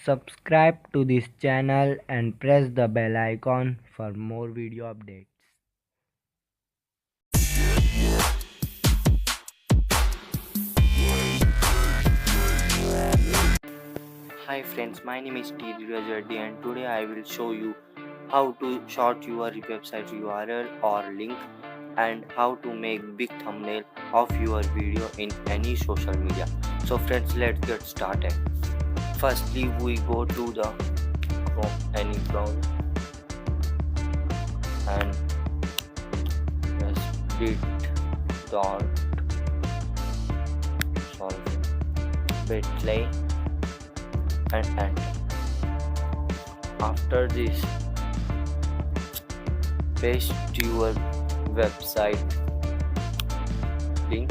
subscribe to this channel and press the bell icon for more video updates. Hi friends, my name is T. Dheeraj Reddy and today I will show you how to sort your website URL or link and how to make big thumbnail of your video in any social media. So friends, let's get started. Firstly, we go to the Chrome any browser and press bit.ly and enter. After this, paste your website link,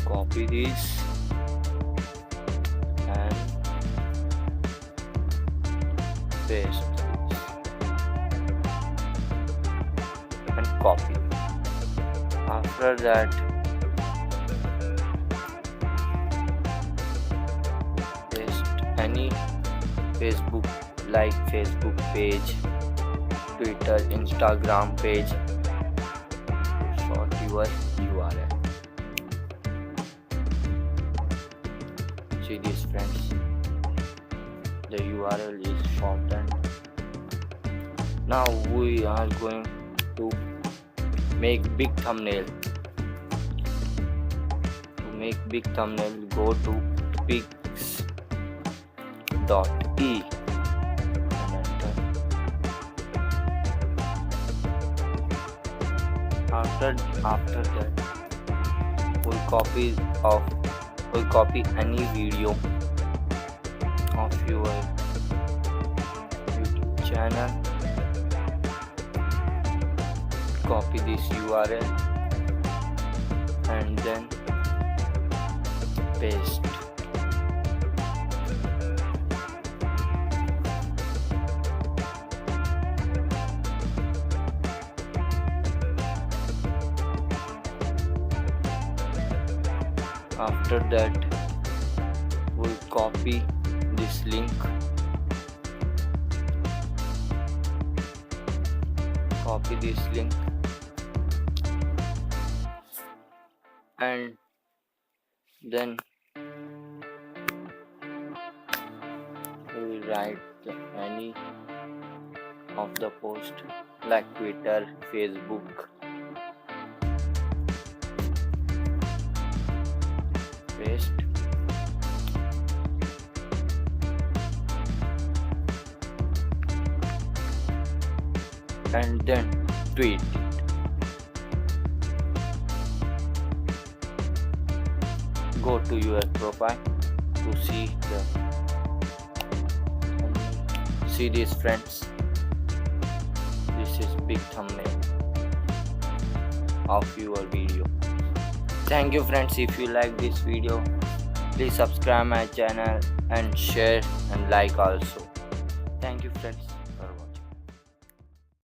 copy this and paste this and copy. After that, any Facebook like Facebook page, Twitter, Instagram page, sort your URL. See this friends, the URL is shortened. Now we are going to make big thumbnail. To make big thumbnail, go to pix.e and enter. After that, we copy any video of your YouTube channel. Copy this URL and then paste. After that, we'll copy this link, and then we'll write any of the post like Twitter, Facebook. Paste and then tweet it. Go to your profile to see this friends. This is big thumbnail of your video. Thank you friends. If you like this video, please subscribe my channel and share and like also. Thank you friends.